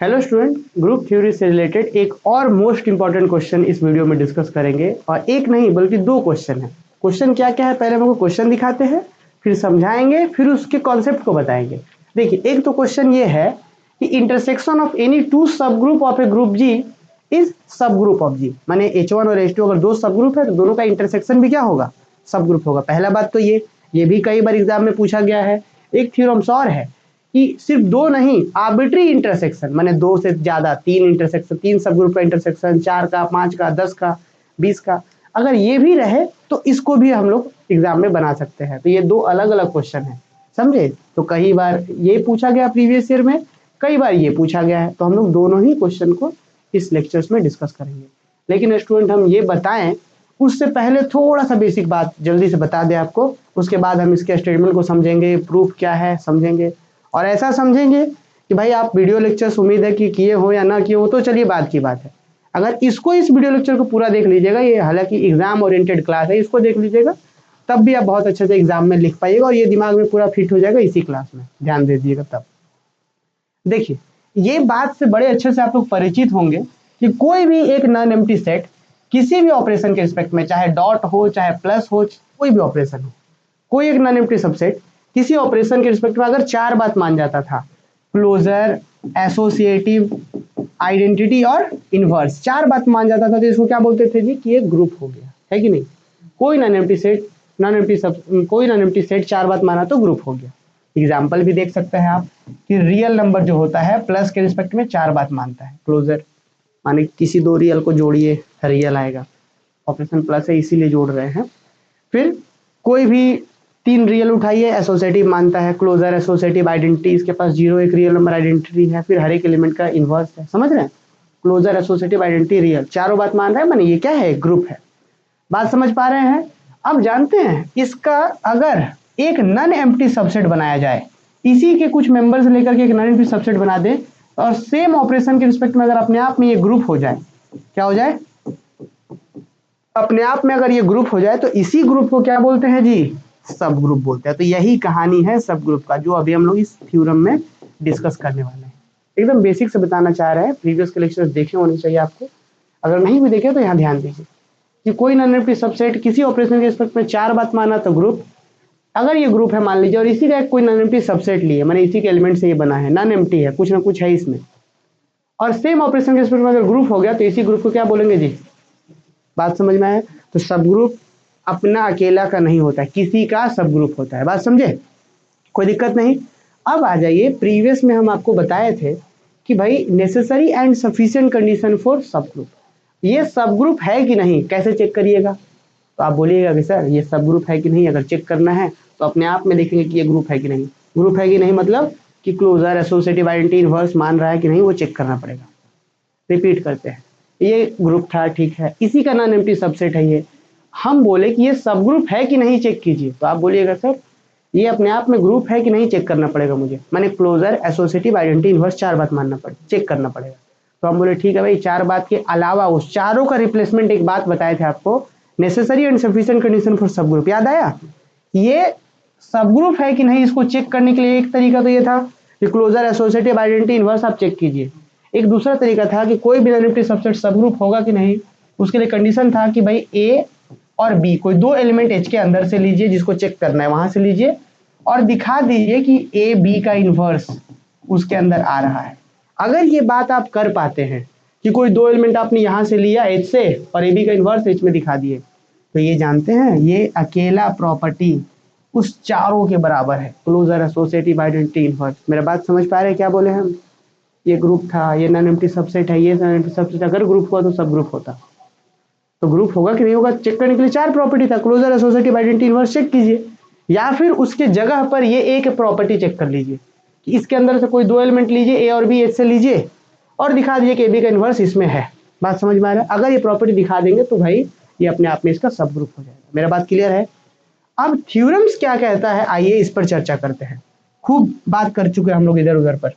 Hello student, group theory से related एक और मोस्ट इंपॉर्टेंट क्वेश्चन इस वीडियो में डिस्कस करेंगे। और एक नहीं बल्कि दो क्वेश्चन है। क्वेश्चन क्या क्या है, पहले हम आपको क्वेश्चन दिखाते हैं, फिर समझाएंगे, फिर उसके कॉन्सेप्ट को बताएंगे। देखिए, एक तो क्वेश्चन ये है कि intersection of any two subgroup of a group G is subgroup of G. माने H1 और H2 अगर दो सब ग्रुप है तो दोनों का इंटरसेक्शन भी क्या होगा, सब ग्रुप होगा। पहला बात तो ये भी कई बार एग्जाम में पूछा गया है। एक थ्योरम्स और है कि सिर्फ दो नहीं, आर्बिट्री इंटरसेक्शन माने दो से ज्यादा, तीन इंटरसेक्शन, तीन सब ग्रुप का इंटरसेक्शन, 4 का, 5 का, 10 का, 20 का, अगर ये भी रहे तो इसको भी हम लोग एग्जाम में बना सकते हैं। तो ये दो अलग अलग क्वेश्चन है, समझे। तो कई बार ये पूछा गया प्रीवियस ईयर में, कई बार ये पूछा गया है। तो हम लोग दोनों ही क्वेश्चन को इस लेक्चर्स में डिस्कस करेंगे। लेकिन स्टूडेंट, हम ये बताएं उससे पहले थोड़ा सा बेसिक बात जल्दी से बता दें आपको, उसके बाद हम इसके स्टेटमेंट को समझेंगे, प्रूफ क्या है समझेंगे, और ऐसा समझेंगे कि भाई आप वीडियो लेक्चर्स उम्मीद है कि किए हो या ना किए हो तो चलिए बात की बात है। अगर इसको, इस वीडियो लेक्चर को पूरा देख लीजिएगा, ये हालांकि एग्जाम ओरिएंटेड क्लास है, इसको देख लीजिएगा तब भी आप बहुत अच्छे से एग्जाम में लिख पाइएगा और ये दिमाग में पूरा फिट हो जाएगा इसी क्लास में, ध्यान दे दीजिएगा। तब देखिए, ये बात से बड़े अच्छे से आप लोग परिचित होंगे कि कोई भी एक नॉन एम्प्टी सेट किसी भी ऑपरेशन के रिस्पेक्ट में, चाहे डॉट हो चाहे प्लस हो, कोई भी ऑपरेशन हो, कोई एक नॉन एम्प्टी सबसेट किसी ऑपरेशन के रिस्पेक्ट में अगर चार बात मान जाता था, क्लोजर, एसोसिएटिव, आइडेंटिटी और इनवर्स, चार बात मान जाता था, तो इसको क्या बोलते थे जी कि एक ग्रुप हो गया, है कि नहीं। कोई नॉन एम्प्टी सेट, कोई नॉन एम्प्टी सेट चार बात माना तो ग्रुप हो गया। एग्जाम्पल भी देख सकते हैं आप कि रियल नंबर जो होता है प्लस के रिस्पेक्ट में चार बात मानता है, क्लोजर माने किसी दो रियल को जोड़िए रियल आएगा, ऑपरेशन प्लस है इसीलिए जोड़ रहे हैं। फिर कोई भी तीन रियल उठाइए, एसोसिएटिव मानता है, क्लोजर, एसोसिएटिव, आइडेंटिटी, इसके पास जीरो एक रियल नंबर आइडेंटिटी है, फिर हर एक एलिमेंट का इनवर्स है, समझ रहे हैं। क्लोजर, एसोसिएटिव, आइडेंटिटी, रियल, चारों बात मान रहे हैं, माने ये क्या है, ग्रुप है। बात समझ पा रहे हैं। अब जानते हैं इसका अगर एक नॉन एम्प्टी सबसेट बनाया जाए, इसी के कुछ मेंबर्स लेकर के एक नॉन एम्प्टी सबसेट बना दे और सेम ऑपरेशन के रिस्पेक्ट में अगर अपने आप में ये ग्रुप हो जाए, क्या हो जाए, अपने आप में अगर ये ग्रुप हो जाए तो इसी ग्रुप को क्या बोलते हैं जी, सब ग्रुप बोलते हैं। तो यही कहानी है सब ग्रुप का, जो अभी हम लोग इस थ्योरम में डिस्कस करने वाले हैं। एकदम बेसिक से बताना चाह रहे हैं, प्रीवियस के लेक्चर्स देखे होने चाहिए आपको, अगर नहीं भी देखे तो यहाँ ध्यान दीजिए कि कोई नॉन एम्प्टी सबसेट किसी ऑपरेशन के रिस्पेक्ट में चार बात माना तो ग्रुप, अगर ये ग्रुप है मान लीजिए और इसी का एक कोई नॉन एम्प्टी सबसेट लिए, माने इसी के एलिमेंट से ये बना है, नॉन एम्प्टी है, कुछ ना कुछ है इसमें, और सेम ऑपरेशन के रिस्पेक्ट में अगर ग्रुप हो गया तो इसी ग्रुप को क्या बोलेंगे जी, बात समझ में आए। तो सब ग्रुप अपना अकेला का नहीं होता है, किसी का सब ग्रुप होता है, बात समझे, कोई दिक्कत नहीं। अब आ जाइए, प्रीवियस में हम आपको बताए थे कि भाई necessary and sufficient condition for सब ग्रुप, ये सब ग्रुप है कि नहीं, कैसे चेक करिएगा। तो आप बोलिएगा कि सर ये सब ग्रुप है कि नहीं, अगर चेक करना है तो अपने आप में देखेंगे कि ये ग्रुप है कि नहीं। ग्रुप है कि नहीं मतलब कि क्लोजर, एसोसिएटिव, आइडेंटिटी, इनवर्स मान रहा है कि नहीं, वो चेक करना पड़ेगा। रिपीट करते हैं, ये ग्रुप था, ठीक है, इसी का नॉन एम्प्टी सबसेट है ये। हम बोले कि ये सब ग्रुप है कि नहीं चेक कीजिए, तो आप बोलिएगा सर ये अपने आप में ग्रुप है कि नहीं चेक करना पड़ेगा मुझे, माने क्लोजर, एसोसिएटिव, आइडेंटिटी, इनवर्स चार बात मानना पड़े, चेक करना पड़ेगा। तो हम बोले ठीक है भाई, चार बात के अलावा उस चारों का रिप्लेसमेंट एक बात बताए थे आपको, necessary and sufficient condition for सब ग्रुप, याद आया। ये सब ग्रुप है कि नहीं इसको चेक करने के लिए एक तरीका तो ये था कि क्लोजर, एसोसिएटिव, आइडेंटिटी, इनवर्स आप चेक कीजिए। एक दूसरा तरीका था कि कोई भी नॉन एम्प्टी सबसेट सब ग्रुप होगा कि नहीं, उसके लिए कंडीशन था कि भाई ए और बी कोई दो एलिमेंट एच के अंदर से लीजिए, जिसको चेक करना है वहां से लीजिए और दिखा दीजिए कि ए बी का इनवर्स उसके अंदर आ रहा है। अगर ये बात आप कर पाते हैं कि कोई दो एलिमेंट आपने यहां से लिया एच से और ए बी का इनवर्स एच में दिखा दिए, तो ये जानते हैं ये अकेला प्रॉपर्टी उस चारों के बराबर है, क्लोजर, एसोसिएटिव, आइडेंटिटी, इनवर्स। मेरा बात समझ पा रहे हैं क्या बोले हम, ये ग्रुप था, ये नॉन एम्प्टी सबसेट है, ये नॉन एम्प्टी सबसेट, अगर ग्रुप हुआ तो सब ग्रुप होता। तो ग्रुप होगा कि नहीं होगा चेक करने के लिए चार प्रॉपर्टी था, closure, associative, identity, inverse check कीजिए, या फिर उसके जगह पर ये एक प्रॉपर्टी चेक कर लीजिए कि इसके अंदर से कोई दो एलिमेंट लीजिए, ए और बी, एच से लीजिए और दिखा दीजिए कि ए बी का इनवर्स इसमें है। बात समझ में आ रहा है। अगर ये प्रॉपर्टी दिखा देंगे तो भाई ये अपने आप में इसका सब ग्रुप हो जाएगा। मेरा बात क्लियर है। अब थ्योरम्स क्या कहता है, आइए इस पर चर्चा करते हैं। खूब बात कर चुके हैं हम लोग इधर उधर पर।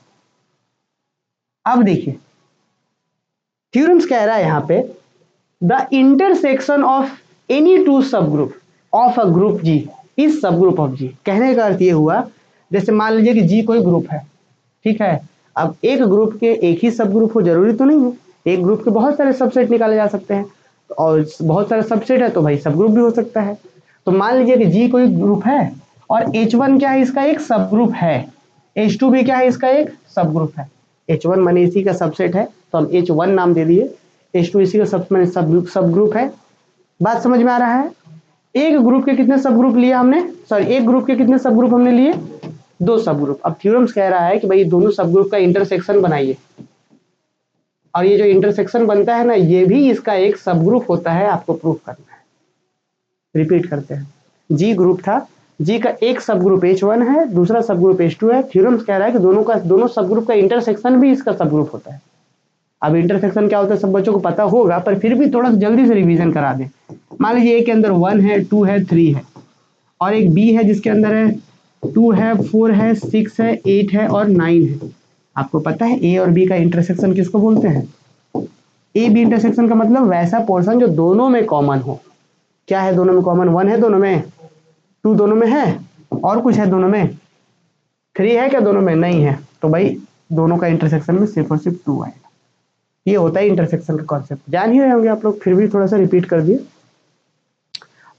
अब देखिए थ्योरम्स कह रहा है यहाँ पे, the intersection of any two subgroup of a group G is subgroup of G. कहने का अर्थ ये हुआ, जैसे मान लीजिए कि जी कोई ग्रुप है, ठीक है, अब एक ग्रुप के एक ही सब ग्रुप हो जरूरी तो नहीं है, एक ग्रुप के बहुत सारे सबसेट निकाले जा सकते हैं, और बहुत सारे सबसेट है तो भाई सब ग्रुप भी हो सकता है। तो मान लीजिए कि जी कोई ग्रुप है और H1 क्या है, इसका एक सब ग्रुप है, H2 भी क्या है, इसका एक सब ग्रुप है। H1 माने इसी का सबसेट है तो हम H1 नाम दे दिए, H2 इसी का सब ग्रुप है। बात समझ में आ रहा है? एक ग्रुप के कितने सब ग्रुप लिए हमने, सॉरी एक ग्रुप के कितने सब ग्रुप हमने लिए, 2 सब ग्रुप। अब थ्योरम्स कह रहा है कि भाई दोनों सब ग्रुप का इंटरसेक्शन बनाइए, और ये जो इंटरसेक्शन बनता है ना, ये भी इसका एक सब ग्रुप होता है, आपको प्रूफ करना है। रिपीट करते हैं, जी ग्रुप था, जी का एक सब ग्रुप H1 है, दूसरा सब ग्रुप H2 है। थ्योरम्स कह रहा है कि दोनों सब ग्रुप का इंटरसेक्शन भी इसका सब ग्रुप होता है। अब इंटरसेक्शन क्या होता है सब बच्चों को पता होगा, पर फिर भी थोड़ा सा जल्दी से रिवीजन करा दें। मान लीजिए ए के अंदर 1 है, 2 है, 3 है, और एक बी है जिसके अंदर है 2 है, 4 है, 6 है, 8 है और 9 है। आपको पता है ए और बी का इंटरसेक्शन किसको बोलते हैं? ए बी इंटरसेक्शन का मतलब वैसा पोर्शन जो दोनों में कॉमन हो। क्या है दोनों में कॉमन? 1 है दोनों में, 2 दोनों में है, और कुछ है दोनों में, 3 है क्या दोनों में? नहीं है। तो भाई दोनों का इंटरसेक्शन में सिर्फ और सिर्फ 2 आएगा। ये होता है इंटरसेक्शन का कॉन्सेप्ट, जान ही रहे होंगे आप लोग, फिर भी थोड़ा सा रिपीट कर दिए।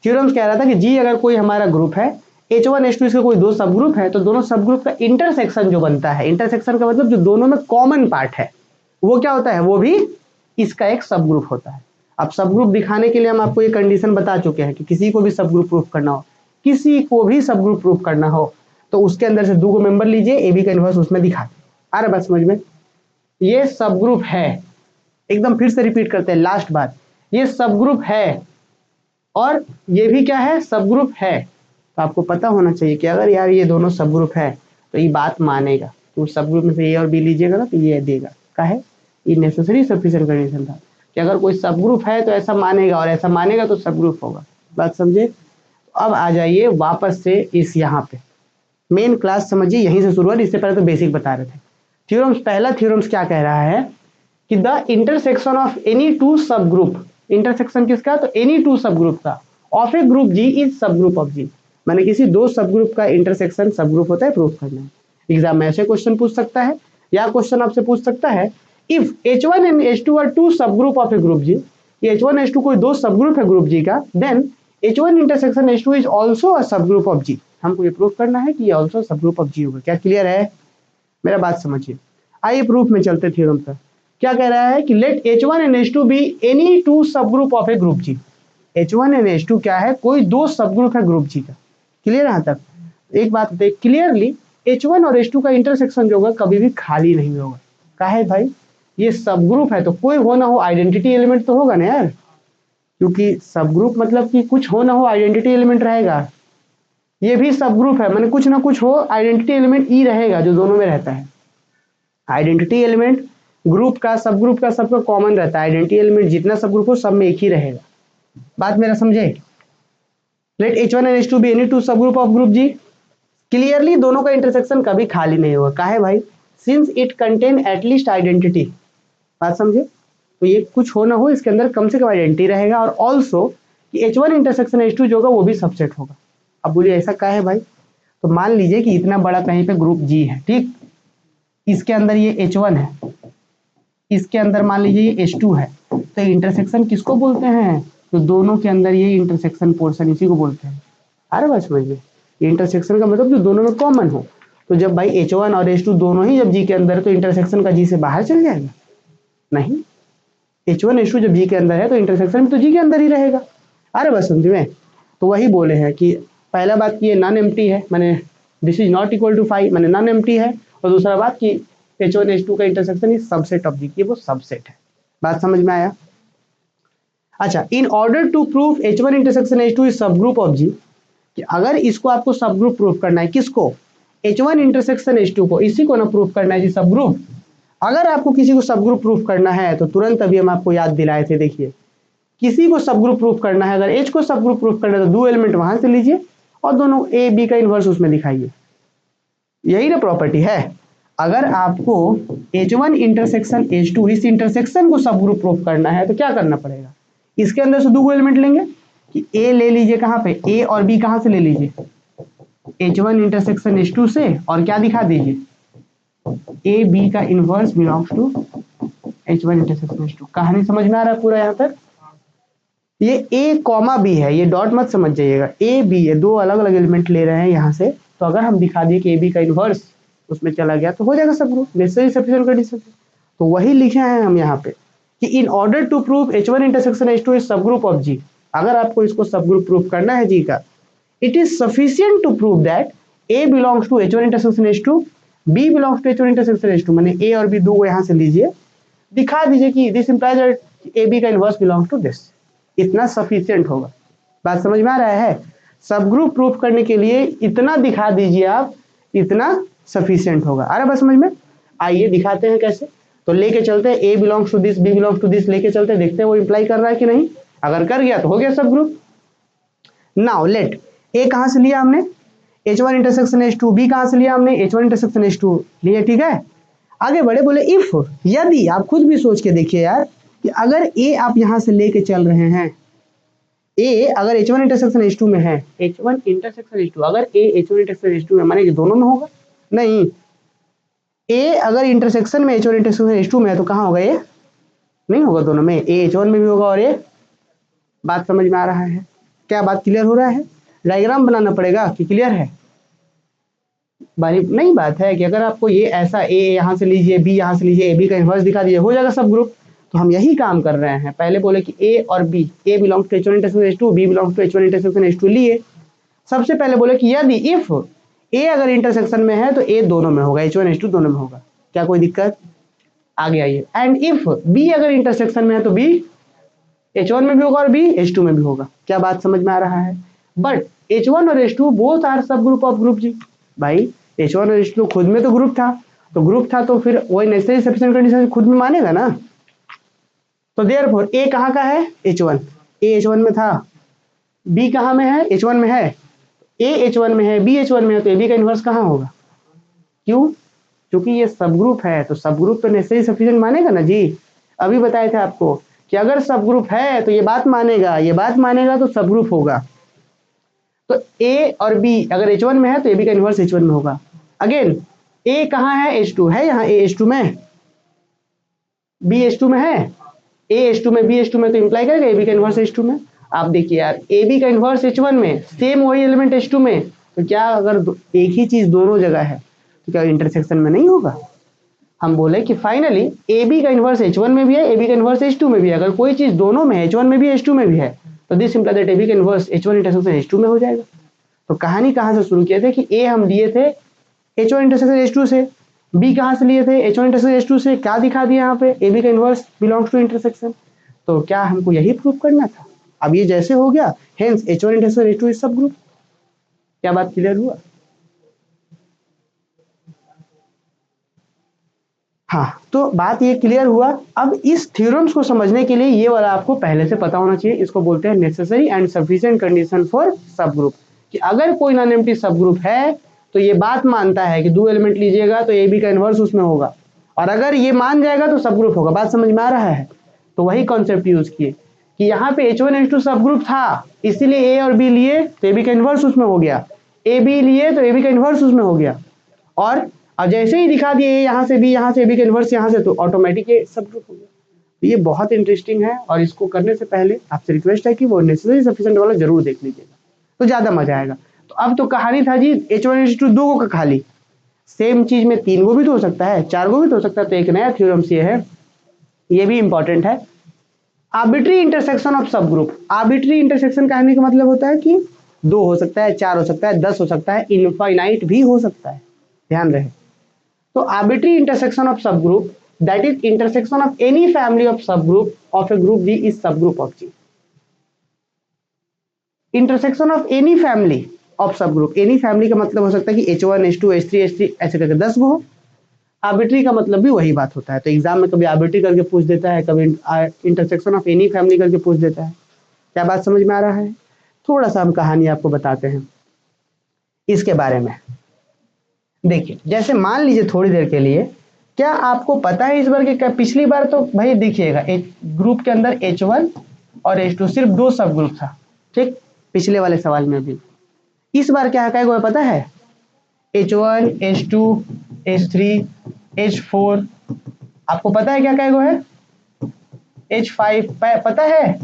थ्योरम्स कह रहा था कि जी अगर कोई हमारा ग्रुप है, H1 H2 इसके कोई 2 सब ग्रुप है, तो दोनों सब ग्रुप का इंटरसेक्शन जो बनता है, इंटरसेक्शन का मतलब जो दोनों में कॉमन पार्ट है, वो क्या होता है? वो भी इसका एक सब ग्रुप होता है। अब सब ग्रुप दिखाने के लिए हम आपको ये कंडीशन बता चुके हैं कि किसी को भी सब ग्रुप प्रूफ करना हो, किसी को भी सब ग्रुप प्रूफ करना हो, तो उसके अंदर से 2 मेंबर लीजिए, ए बी का इनवर्स उसमें दिखा। आ रहा बात समझ में? ये सब ग्रुप है, एकदम फिर से रिपीट करते हैं लास्ट बात, ये सब ग्रुप है और ये भी क्या है? सब ग्रुप है। तो आपको पता होना चाहिए कि अगर यार ये दोनों सब ग्रुप है तो ये बात मानेगा, तो सब ग्रुप में से ए और बी लीजिएगा ना तो ये देगा। का है ये नेसेसरी सफिशिएंट कंडीशन था कि अगर कोई सब ग्रुप है तो ऐसा मानेगा, और ऐसा मानेगा तो सब ग्रुप होगा। बात समझे? अब आ जाइए वापस से इस यहाँ पे मेन क्लास समझिए, यहीं से शुरुआत, इससे पहले तो बेसिक बता रहे थे। थ्योरम्स, पहला थ्योरम्स क्या कह रहा है कि the intersection of any two subgroup, intersection किसका? तो एनी टू सब ग्रुप का, of a group G is subgroup of G, माने किसी 2 सब ग्रुप का इंटरसेक्शन सब ग्रुप होता है, प्रूफ करना है। एग्जाम में ऐसे क्वेश्चन पूछ सकता है, या क्वेश्चन आपसे पूछ सकता है if H1 and H2 are 2 subgroup of a group G, H1 H2 कोई 2 सब ग्रुप है ग्रुप जी का, then H1 intersection H2 is also a subgroup of जी। हमको ये प्रूफ करना है कि ये आल्सो सब ग्रुप ऑफ जी होगा। क्या क्लियर है? मेरा बात समझिए। आइए प्रूफ में चलते थ्योरम पर। क्या कह रहा है कि late H1 and H2 B any 2 subgroup of a group G. H1 and H2 क्या है? कोई 2 सब ग्रुप है ग्रुप जी का। क्लियर है यहाँ तक? एक बात देख क्लियरली, H1 और H2 का इंटरसेक्शन जो होगा कभी भी खाली नहीं होगा। का है भाई? ये सब ग्रुप है तो कोई हो ना हो आइडेंटिटी एलिमेंट तो होगा ना यार, क्योंकि सब ग्रुप मतलब कि कुछ हो ना हो आइडेंटिटी एलिमेंट रहेगा। ये भी सब ग्रुप है, मैंने कुछ ना कुछ हो आइडेंटिटी एलिमेंट ई रहेगा जो दोनों में रहता है। आइडेंटिटी एलिमेंट ग्रुप का, सब ग्रुप का, सबका कॉमन रहता है। आइडेंटिटी एलिमेंट जितना सब ग्रुप हो सब में एक ही रहेगा। बात मेरा समझे? Late H1 and H2 B any 2 subgroup of group G. Clearly दोनों का इंटरसेक्शन कभी खाली नहीं होगा। काहे भाई? Since it contain at least identity. बात समझे? तो ये कुछ हो ना हो इसके अंदर कम से कम आइडेंटिटी रहेगा, और ऑल्सो कि H1 इंटरसेक्शन H2 जो होगा वो भी सबसेट होगा। अब बोलिए ऐसा काहे भाई? तो मान लीजिए कि इतना बड़ा कहीं पे ग्रुप जी है, ठीक, इसके अंदर ये H1 है, इसके अंदर मान लीजिए ये H2 है, तो इंटरसेक्शन किसको बोलते हैं? तो दोनों के अंदर ये इंटरसेक्शन पोर्शन इसी को बोलते हैं। अरे बस समझिए, इंटरसेक्शन का मतलब जो दोनों में कॉमन हो। तो जब भाई H1 और H2 दोनों ही जब जी के अंदर है तो इंटरसेक्शन का जी से बाहर चल जाएगा? नहीं, H1 H2 जब जी के अंदर है तो इंटरसेक्शन भी तो जी के अंदर ही रहेगा। अरे बस समझ में? तो वही बोले हैं कि पहला बात कि ये नॉन एम्प्टी है, माने this is not equal to 5, माने नॉन एम्प्टी है, और दूसरा बात कि H1 H2 का intersection is subset of G, ये वो सबसेट है। बात समझ में आया? अच्छा, in order to proof H1 intersection H2 is subgroup of G, कि अगर इसको आपको सब ग्रुप प्रूफ करना है, किसको? H1 इंटरसेक्शन H2 को, इसी को ना प्रूफ करना है जी सब ग्रुप। अगर आपको किसी को सब ग्रुप प्रूफ करना है तो तुरंत अभी हम आपको याद दिलाए थे, देखिए किसी को सब ग्रुप प्रूफ करना है, अगर H को सब ग्रुप प्रूफ करना है तो 2 एलिमेंट वहां से लीजिए और दोनों ए बी का इनवर्स उसमें दिखाइए। यही ना प्रॉपर्टी है। अगर आपको H1 इंटरसेक्शन H2 इस इंटरसेक्शन को सब ग्रुप प्रूफ करना है तो क्या करना पड़ेगा? इसके अंदर से 2 एलिमेंट लेंगे कि ए ले लीजिए, कहां पे? ए और बी कहां से ले लीजिए? H1 इंटरसेक्शन H2 से, और क्या दिखा दीजिए? ए बी का inverse belongs to H1 intersection H2। कहानी समझ में आ रहा है पूरा यहाँ तक? ये ए कॉमा बी है, ये डॉट मत समझ जाइएगा, ए बी है, दो अलग अलग एलिमेंट ले रहे हैं यहाँ से। तो अगर हम दिखा दिए कि ए बी का इनवर्स उसमें चला गया तो हो जाएगा सब ग्रुप, नेसेसरी सफिशिएंट कंडीशन। तो वही लिखे हैं हम यहाँ पे कि in order to prove H1 intersection H2 is subgroup of G. अगर आपको इसको सब ग्रुप प्रूव करना है जी का, it is sufficient to prove that A belongs to H1 intersection H2, B belongs to H1 intersection H2। मैंने ए और B दो यहाँ से लीजिए, दिखा दीजिए कि this implies that A B का इनवर्स बिलोंग्स टू दिस। इतना सफिशिएंट होगा। बात समझ में आ रहा है? सब ग्रुप प्रूफ करने के लिए इतना दिखा दीजिए आप, इतना सफिशिएंट होगा। आ रहा है बात समझ में? आइए दिखाते हैं कैसे। तो लेके चलते हैं A belongs to this, B belongs to this, लेके चलते हैं, देखते हैं वो इंप्लाई कर रहा है कि नहीं। अगर कर गया तो हो गया सब ग्रुप। नाउ लेट ए कहां से लिया हमने, H1 इंटरसेक्शन H2, बी कहां से लिया हमने, H1 इंटरसेक्शन H2 लिया, ठीक है। आगे बढ़े, बोले इफ, यदि, आप खुद भी सोच के देखिए यार कि अगर ए आप यहां से लेके चल रहे हैं, ए अगर H1 इंटरसेक्शन H2 में है, H1 इंटरसेक्शन H2, अगर ए H1 इंटरसेक्शन H2 में, माने कि दोनों में होगा? नहीं, ए अगर इंटरसेक्शन में H1 इंटरसेक्शन H2 में है तो कहां होगा? ए नहीं होगा दोनों में, ए H1 में भी होगा और ए। बात समझ में आ रहा है? क्या बात क्लियर हो रहा है? डायग्राम बनाना पड़ेगा कि क्लियर है? बारी नहीं बात है कि अगर आपको ये ऐसा ए यहाँ से लीजिए, बी यहाँ से लीजिए, ए बी का इन्वर्स दिखा दीजिए, हो जाएगा सब ग्रुप। तो हम यही काम कर रहे हैं। पहले बोले कि ए और B, A belongs to H1 intersection H2, B belongs to H1 intersection H2 लिए। सबसे पहले बोले कि यदि, इफ ए अगर इंटरसेक्शन में है तो ए दोनों में होगा, H1 H2 दोनों में होगा। क्या कोई दिक्कत? आगे आइए। एंड इफ बी अगर इंटरसेक्शन में है तो बी H1 में भी होगा और बी H2 में भी होगा। क्या बात समझ में आ रहा है? बट H1 और H2 बोथ आर सब ग्रुप ऑफ ग्रुप जी। भाई H1 और H2 खुद में तो ग्रुप था, तो ग्रुप था तो फिर वही नेसेसरी सफिशिएंट कंडीशन खुद में मानेगा ना। तो देयरफॉर ए कहाँ का है? H1, ए H1 में था, बी कहाँ में है? H1 में है, ए H1 में है, बी H1 में है, तो ए बी का इन्वर्स कहाँ होगा? क्यों? क्योंकि ये सब ग्रुप है, तो सब ग्रुप तो नेसेसरी सफिशिएंट मानेगा ना जी। अभी बताए थे आपको कि अगर सब ग्रुप है तो ये बात मानेगा, ये बात मानेगा तो सब ग्रुप होगा। तो ए और बी अगर H1 में है तो ए बी का इन्वर्स H1 में होगा। अगेन ए कहाँ है? H2 है, यहाँ ए H2 में, बी H2 में है, ए H2 में, बी H2 में, तो इंप्लाई करेगा ए बी का इन्वर्स H2 में। आप देखिए यार, ए बी का इन्वर्स H1 में, सेम वही एलिमेंट H2 में, तो क्या अगर एक ही चीज दोनों जगह है तो क्या इंटरसेक्शन में नहीं होगा? हम बोले कि फाइनली ए बी का इन्वर्स H1 में भी है, ए बी का इन्वर्स H2 में भी है। अगर कोई चीज दोनों में, H1 में भी H2 में भी है, तो this imply that A B का इन्वर्स H1 इंटरसेक्शन H2 में हो जाएगा। तो कहानी कहां से शुरू किए थे कि ए हम लिए थे H1 इंटरसेक्शन H2 से, बी कहां से लिए थे? H1 इंटरसेक्शन H2 से। क्या दिखा दिया यहाँ पे? ए बी का इन्वर्स बिलोंग्स टू इंटरसेक्शन। तो क्या हमको यही प्रूव करना था? अब ये जैसे हो गया, hence H1 intersection H2 is subgroup. क्या बात क्लियर हुआ? हाँ, तो बात ये क्लियर हुआ। अब इस थ्योरम्स को समझने के लिए ये वाला आपको पहले से पता होना चाहिए। इसको बोलते हैं necessary and sufficient condition for सब ग्रुप, कि अगर कोई नॉन एम्प्टी सब ग्रुप है तो ये बात मानता है कि दो एलिमेंट लीजिएगा तो ए बी का इन्वर्स उसमें होगा, और अगर ये मान जाएगा तो सब ग्रुप होगा। बात समझ में आ रहा है? तो वही कॉन्सेप्ट यूज किए कि यहाँ पे H1 H2 सब ग्रुप था, इसीलिए ए और बी लिए तो ए बी का इन्वर्स उसमें हो गया, ए बी लिए तो ए बी का इन्वर्स उसमें हो गया। और अब जैसे ही दिखा दिए यहाँ से बी, यहाँ से बी का इन्वर्स यहाँ से, तो ऑटोमेटिक ये सब ग्रुप हो गया। तो ये बहुत इंटरेस्टिंग है, और इसको करने से पहले आपसे रिक्वेस्ट है कि वो नेसेसरी सफिशिएंट वाला जरूर देख लीजिएगा, तो ज्यादा मजा आएगा। तो अब तो कहानी था जी H1 H2 दो को का खाली, सेम चीज में तीन गो भी तो हो सकता है, चार गो भी तो हो सकता है। तो एक नया थ्योरम ये है, ये भी इंपॉर्टेंट है, आर्बिट्री इंटरसेक्शन ऑफ सब ग्रुप। आर्बिट्री इंटरसेक्शन कहने का मतलब होता है कि दो हो सकता है, चार हो सकता है, 10 हो सकता है, इनफाइनाइट भी हो सकता है, ध्यान रहे। तो arbitrary intersection of subgroup, that is intersection of any family of subgroup of a group G is subgroup of G. Intersection of any family of subgroup, any family का मतलब हो सकता है कि H1 H2 H3 H3 ऐसे करके 10 गो हो। Arbitrary का मतलब भी वही बात होता है। तो एग्जाम में कभी आर्बिट्री करके पूछ देता है, कभी इंटरसेक्शन ऑफ एनी फैमिली करके पूछ देता है। क्या बात समझ में आ रहा है? थोड़ा सा हम कहानी आपको बताते हैं इसके बारे में। देखिए, जैसे मान लीजिए थोड़ी देर के लिए, क्या आपको पता है इस बार के, पिछली बार तो भाई देखिएगा ग्रुप के अंदर H1 और H2 सिर्फ दो सब ग्रुप था, ठीक, पिछले वाले सवाल में भी। इस बार क्या है, क्या पता है? H1 H2 H3 H4, आपको पता है क्या कैगो है? H5 पता है?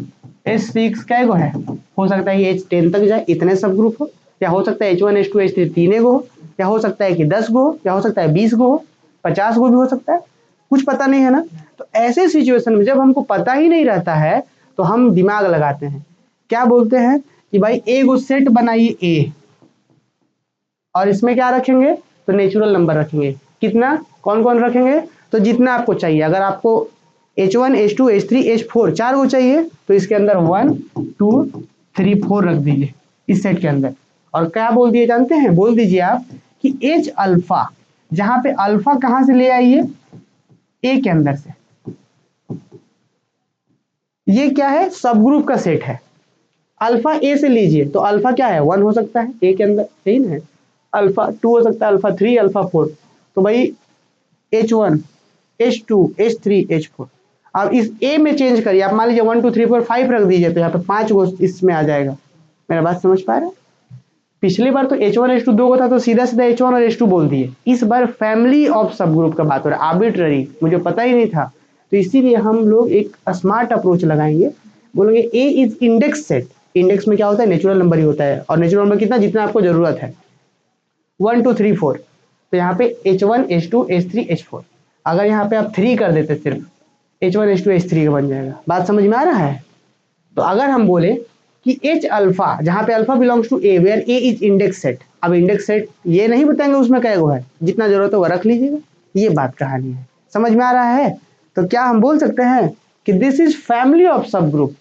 H6 कैगो है? हो सकता है H10 तक जाए, इतने सब ग्रुप हो, या हो सकता है H1 H2 H3 तीन गो हो, या हो सकता है कि 10 गो हो, या हो सकता है 20 गो हो, 50 गो भी हो सकता है, कुछ पता नहीं है ना। तो ऐसे सिचुएशन में जब हमको पता ही नहीं रहता है तो हम दिमाग लगाते हैं, क्या बोलते हैं कि भाई एगो सेट बनाइए ए, और इसमें क्या रखेंगे? तो नेचुरल नंबर रखेंगे। कितना? कौन कौन रखेंगे? तो जितना आपको चाहिए। अगर आपको H1 H2 H3 H4 चार गो चाहिए तो इसके अंदर 1 2 3 4 रख दीजिए इस सेट के अंदर। और क्या बोल दिए जानते हैं? बोल दीजिए आप कि H अल्फा, जहां पे अल्फा कहां से ले आइए? ए के अंदर से। ये क्या है? सब ग्रुप का सेट है। अल्फा ए से लीजिए तो अल्फा क्या है? 1 हो सकता है ए के अंदर, सही ना है? अल्फा 2 हो सकता है, अल्फा 3, अल्फा 4। तो भाई H1 H2 H3 H4। अब इस ए में चेंज करिए, आप मान लीजिए 1 2 3 4 5 रख दीजिए तो यहाँ पे 5 गो इसमें आ जाएगा। मेरा बात समझ पा रहे हैं? पिछली बार तो H1 H2 दो गो था तो सीधा सीधा H1 और H2 बोल दिए। इस बार फैमिली ऑफ सब ग्रुप का बात हो रहा है, आर्बिट्ररी, मुझे पता ही नहीं था, तो इसीलिए हम लोग एक स्मार्ट अप्रोच लगाएंगे, बोलेंगे ए इज इंडेक्स सेट। इंडेक्स में क्या होता है? नेचुरल नंबर ही होता है, और नेचुरल नंबर कितना? जितना आपको जरूरत है, 1 2 3 4। तो यहाँ पे H1 H2 H3 H4, अगर यहाँ पे आप 3 कर देते सिर्फ, H1 H2 H3 का बन जाएगा। बात समझ में आ रहा है? तो अगर हम बोले कि H अल्फा, जहाँ पे alpha belongs to A where A is index set, अब इंडेक्स सेट ये नहीं बताएंगे उसमें क्या है, जितना जरूरत है वो रख लीजिएगा। ये बात कहानी है, समझ में आ रहा है? तो क्या हम बोल सकते हैं कि this is family of subgroup?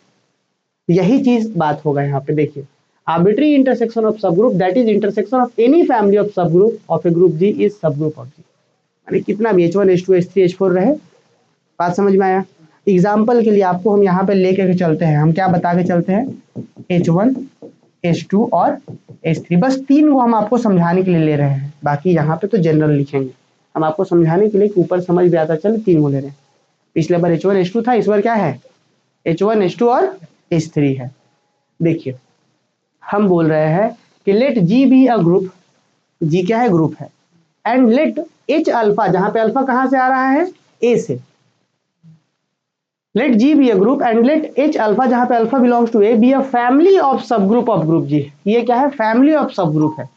यही चीज बात होगा यहाँ पे। देखिए, arbitrary intersection of subgroup that is intersection of any family of subgroup of a group G is subgroup of G. यानी कितना भी H1 H2 H3 H4 रहे। बात समझ में आया? एग्जाम्पल के लिए आपको हम यहाँ पे लेके के चलते हैं, हम क्या बता के चलते हैं? H1 H2 और H3, बस तीन को हम आपको समझाने के लिए ले रहे हैं, बाकी यहाँ पे तो जनरल लिखेंगे हम आपको समझाने के लिए, ऊपर समझ में आता चले तीन को ले रहे हैं। पिछले बार H1 H2 था, इस बार क्या है? H1 H2 और H3 है। देखिए, हम बोल रहे हैं कि let G be a group, G क्या है? ग्रुप है, एंड लेट H अल्फा, जहां पे अल्फा कहां से आ रहा है? ए से। Let G be a group and let H alpha, जहां पे alpha belongs to A, be a family of subgroup of group G. ये क्या है? फैमिली ऑफ सब ग्रुप है,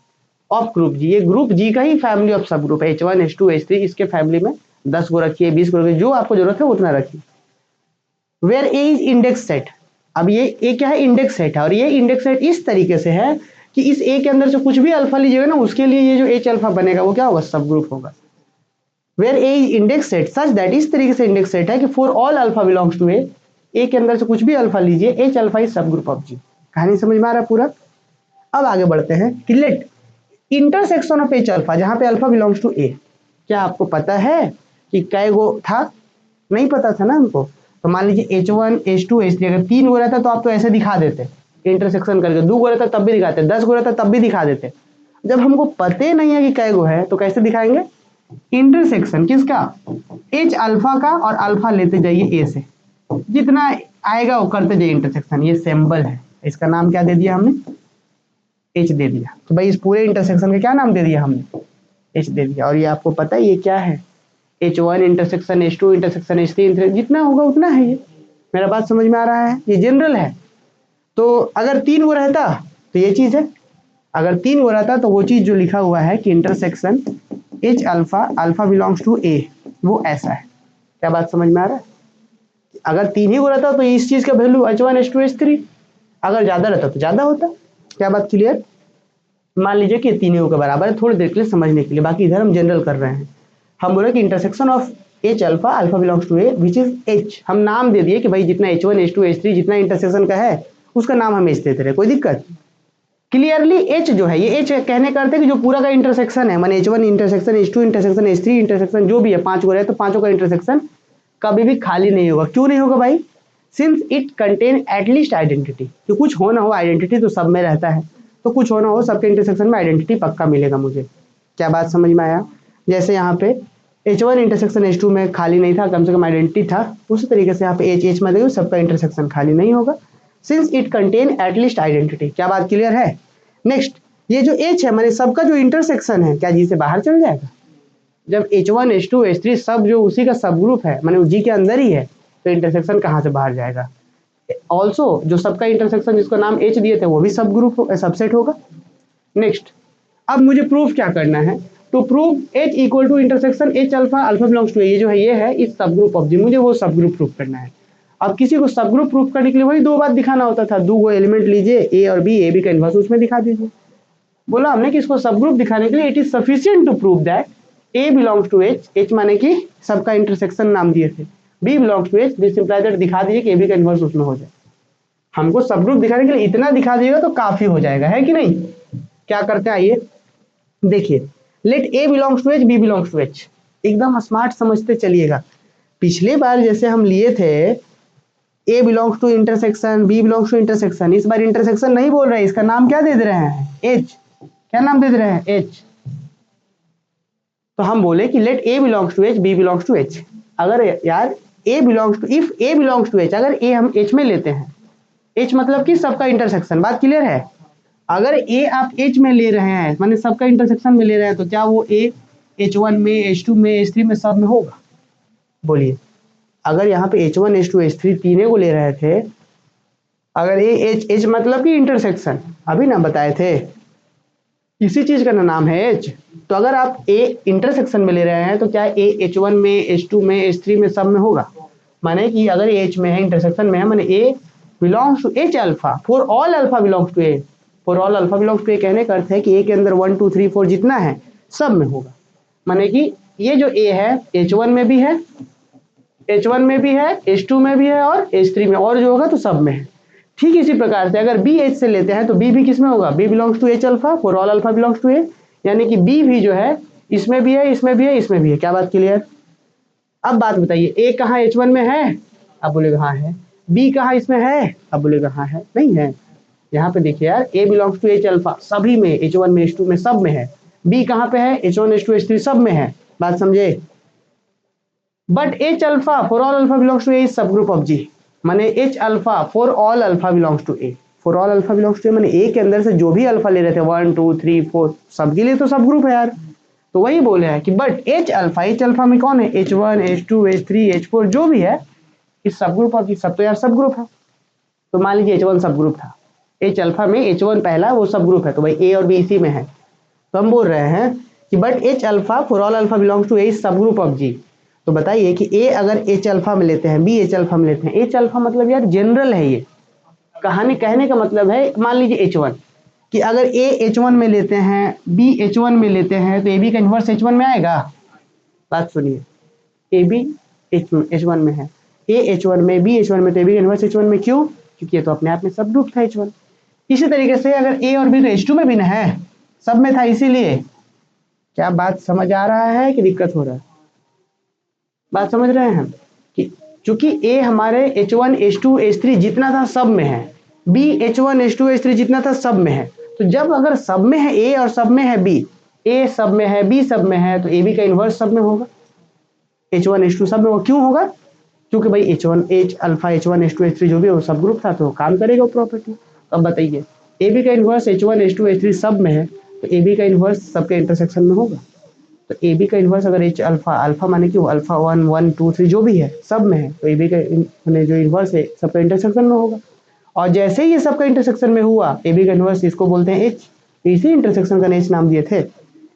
ऑफ ग्रुप जी। ये ग्रुप जी का ही family of subgroup है। H1 H2 H3, इसके फैमिली में 10 को रखिए, 20 को रखिए, जो आपको जरूरत है उतना रखिए। Where A is index set, अब ये ए क्या है? इंडेक्स सेट है, और ये इंडेक्स सेट इस तरीके से है कि इस ए के अंदर से कुछ भी अल्फा लीजिएगा ना, उसके लिए ये जो H अल्फा बनेगा वो क्या होगा? सब ग्रुप होगा। Where A is index set such that, इस तरीके से इंडेक्स सेट है कि for all alpha belongs to A के अंदर से कुछ भी अल्फा लीजिए, H alpha is subgroup of G. कहानी समझ में आ रहा है पूरा? अब आगे बढ़ते हैं कि let intersection of H alpha, जहां पे अल्फा बिलोंग्स टू ए, क्या आपको पता है कि कै गो था? नहीं पता था ना हमको। तो मान लीजिए H1 H2 H3, अगर 3 गो रहता तो आप तो ऐसे दिखा देते इंटरसेक्शन करके, 2 गो रहता तब भी दिखाते, 10 गो रहता तब भी दिखा देते। जब हमको पते नहीं है कि कै गो है तो कैसे दिखाएंगे? इंटरसेक्शन किसका? H अल्फा का, और अल्फा लेते जाइए A से, जितना आएगा वो करते जाइए इंटरसेक्शन। ये सिंबल है, इसका नाम क्या दे दिया हमने? H दे दिया। तो भाई इस पूरे इंटरसेक्शन का क्या नाम दे दिया हमने? H दे दिया। और ये आपको पता है ये क्या है? H1 intersection H2 intersection H3, जितना होगा उतना है ये। मेरा बात समझ में आ रहा है? ये जनरल है। तो अगर 3 वो रहता तो ये चीज है, अगर 3 वो रहता तो वो चीज जो लिखा हुआ है कि intersection H alpha, alpha belongs to A, वो ऐसा है। क्या बात समझ में आ रहा है? अगर 3 ही वो रहता तो इस चीज का वैल्यू H1 H2 H3, अगर ज्यादा रहता तो ज्यादा होता। क्या बात क्लियर? मान लीजिए कि तीनों के बराबर है, थोड़ी देर के लिए समझने के लिए, बाकी इधर हम जनरल कर रहे हैं। हम बोले कि intersection of H alpha, alpha belongs to A which is H, हम नाम दे दिए कि भाई जितना H1 H2 H3 जितना इंटरसेक्शन का है उसका नाम हम H देते रहे, कोई दिक्कत? क्लियरली H जो है, ये H कहने का अर्थ है कि जो पूरा का इंटरसेक्शन है, माने H1 intersection H2 intersection H3 intersection जो भी है, 5 को रहे तो पांचों का इंटरसेक्शन कभी भी खाली नहीं होगा। क्यों नहीं होगा भाई? Since it contain at least identity, कि कुछ हो ना हो आइडेंटिटी तो सब में रहता है, तो कुछ हो ना हो सबके इंटरसेक्शन में आइडेंटिटी पक्का मिलेगा मुझे। क्या बात समझ में आया? जैसे यहाँ पे H1 इंटरसेक्शन H2 में खाली नहीं था, कम से कम आइडेंटिटी था, उसी तरीके से यहाँ पे H में देखो सबका इंटरसेक्शन खाली नहीं होगा, since it contain at least identity. क्या बात क्लियर है? नेक्स्ट, ये जो H है माने सबका जो इंटरसेक्शन है, क्या जी से बाहर चल जाएगा? जब H1 H2 H3 सब जो उसी का सब ग्रुप है, माने G के अंदर ही है, तो इंटरसेक्शन कहाँ से बाहर जाएगा। ऑल्सो जो सबका इंटरसेक्शन जिसको नाम H दिए थे वो भी सब ग्रुप सबसेट होगा। नेक्स्ट, अब मुझे प्रूफ क्या करना है, तो proof H equal to intersection H alpha, alpha belongs to ये जो है ये है इस सब ग्रुप ऑफ G, मुझे वो सब ग्रुप प्रूफ करना है। अब किसी को सब ग्रुप प्रूफ करने के लिए वही दो बात दिखाना होता था, दो एलिमेंट लीजिए A और B, AB का इन्वर्स उसमें दिखा दीजिए। बोला हमने कि इसको सब ग्रुप दिखाने के लिए it is sufficient to prove that A belongs to H, H माने कि सबका इंटरसेक्शन नाम दिए थे, B belongs to H, this imply that दिखा दीजिए कि AB का इन्वर्स उसमें हो जाए। हमको सब ग्रुप दिखाने के लिए इतना दिखा दीजिएगा तो काफी हो जाएगा, है कि नहीं। क्या करते हैं आइए देखिए, let A belongs to H, B belongs to H, एकदम स्मार्ट समझते चलिएगा। पिछले बार जैसे हम लिए थे A belongs to intersection, B belongs to intersection, इस बार इंटरसेक्शन नहीं बोल रहे, इसका नाम क्या दे दे रहे हैं, H। क्या नाम दे दे रहे हैं, H। तो हम बोले कि let A belongs to H, B belongs to H। अगर यार A belongs to, if A belongs to H, अगर A हम H में लेते हैं, H मतलब कि सबका इंटरसेक्शन, बात क्लियर है। अगर A आप H में ले रहे हैं माने सबका इंटरसेक्शन में ले रहे हैं, तो क्या वो A H1 में, H2 में, H3 में सब में होगा, बोलिए। अगर यहाँ पे H1 H2 H3 तीनों को ले रहे थे, अगर H मतलब कि इंटरसेक्शन, अभी ना बताए थे, इसी चीज का नाम है H। तो अगर आप A इंटरसेक्शन में ले रहे हैं तो क्या A H1 में, H2 में, H3 में सब में होगा, माने कि अगर H में है, इंटरसेक्शन में है, माने A belongs to H alpha, for all alpha belongs to A, for all alpha belongs to A कहने का अर्थ है कि A के अंदर 1 2 3 4 जितना है सब में होगा, माने कि ये जो A है H1 में भी है, H1 में भी है, H2 में भी है और H3 में, और जो होगा तो सब में है। ठीक इसी प्रकार से अगर B H से लेते हैं तो B भी किस में होगा, B belongs to H alpha, for all alpha belongs to A, यानी कि B भी जो है इसमें भी है, इसमें भी है, इसमें भी है। क्या बात क्लियर। अब बात बताइए, A कहाँ H1 में है, अब बोलेगा हाँ है, B कहाँ इसमें है, अब बोलेगा हाँ है, नहीं है। यहाँ पे देखिए यार, A belongs to H alpha सभी में, H1 में, H2 में, सब में है। B कहाँ पे है, H1 H2 H3 सब में है, बात समझे। But H alpha for all alpha belongs to A is subgroup of G, माने H alpha for all alpha belongs to A, for all alpha belongs to A माने A के अंदर से जो भी अल्फा ले रहे थे 1 2 3 4 सबके लिए तो सब ग्रुप है यार। तो वही बोले हैं कि बट H अल्फा में कौन है, H1 H2 H3 H4 जो भी है इस सब ग्रुप ऑफ G, सब तो यार सब ग्रुप है। तो मान लीजिए H1 सब ग्रुप था, H अल्फा में H1 पहला वो सब ग्रुप है, तो भाई A और B इसी में है। तो हम बोल रहे हैं कि but H alpha for all alpha belongs to A is subgroup of G। तो बताइए कि A अगर H अल्फा में लेते हैं, B H अल्फा में लेते हैं, H अल्फा मतलब यार जनरल है, ये कहानी कहने का मतलब है, मान लीजिए H1 कि अगर A H1 में लेते हैं, B H1 में लेते हैं, तो AB का इन्वर्स H1 में आएगा। बात सुनिए, AB H1 में है, A H1 में, B H1 में, तो AB का इन्वर्स H1 में, क्यों, क्योंकि ये तो अपने आप में सब ग्रुप था H1। इसी तरीके से अगर A और B तो H2 में भी ना है, सब में था, इसीलिए। क्या बात समझ आ रहा है कि दिक्कत हो रहा है, बात समझ रहे हैं कि चूंकि A हमारे H1 H2 H3 जितना था सब में है, B H1 H2 H3 जितना था सब में है, तो जब अगर सब में है A और सब में है B, A सब में है, B सब में है, तो AB का इन्वर्स सब में होगा, H1 H2 सब में होगा। क्यों होगा, क्योंकि भाई H1 H alpha H1 H2 H3 जो भी हो सब ग्रुप था, तो काम करेगा वो प्रॉपर्टी। अब बताइए AB का इन्वर्स H1 H2 H3 सब में है, तो AB का इन्वर्स सबके इंटरसेक्शन में होगा। तो AB का इन्वर्स अगर H अल्फा, अल्फा माने कि अल्फा 1 1 2 3 जो भी है सब में है, तो AB का जो इन्वर्स है सबका इंटरसेक्शन में होगा। और जैसे ही ये सबका इंटरसेक्शन में हुआ, AB का इन्वर्स इसको बोलते हैं H, इसी इंटरसेक्शन का H नाम दिए थे,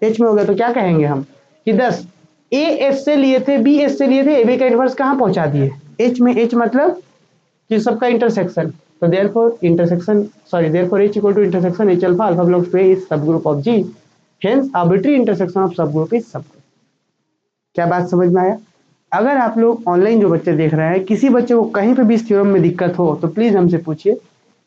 H में हो गया। तो क्या कहेंगे हम कि 10 A H से लिए थे, B H से लिए थे, AB का इन्वर्स कहाँ पहुंचा दिए, H में। H मतलब कि सबका इंटरसेक्शन, तो therefore intersection therefore H equal to intersection H alpha, alpha belongs to A is subgroup of G, hence arbitrary intersection of subgroup is subgroup. क्या बात समझ में आया। अगर आप लोग ऑनलाइन जो बच्चे देख रहे हैं, किसी बच्चे को कहीं पे भी इस थ्योरम में दिक्कत हो तो प्लीज हमसे पूछिए,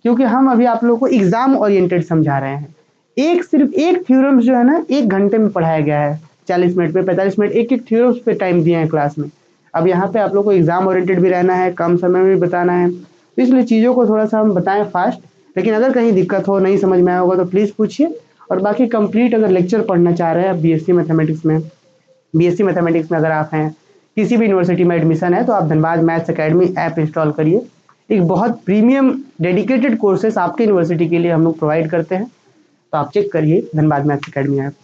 क्योंकि हम अभी आप लोगों को एग्जाम ओरिएंटेड समझा रहे हैं। सिर्फ एक थ्योरम जो है ना 1 घंटे में पढ़ाया गया है, 40 मिनट पे 45 मिनट एक थ्योरम्स पे टाइम दिए हैं क्लास में। अब यहाँ पे आप लोग को एग्जाम ओरिएंटेड भी रहना है, कम समय में भी बताना है, तो इसलिए चीज़ों को थोड़ा सा हम बताएं फास्ट। लेकिन अगर कहीं दिक्कत हो, नहीं समझ में आया होगा तो प्लीज़ पूछिए। और बाकी कंप्लीट अगर लेक्चर पढ़ना चाह रहे हैं आप BSc मैथमेटिक्स में, BSc मैथमेटिक्स में अगर आप हैं, किसी भी यूनिवर्सिटी में एडमिशन है, तो आप Dhanbad maths academy app install करिए। एक बहुत प्रीमियम डेडिकेटेड कोर्सेस आपके यूनिवर्सिटी के लिए हम लोग प्रोवाइड करते हैं, तो आप चेक करिए धनबाद मैथ्स एकेडमी ऐप।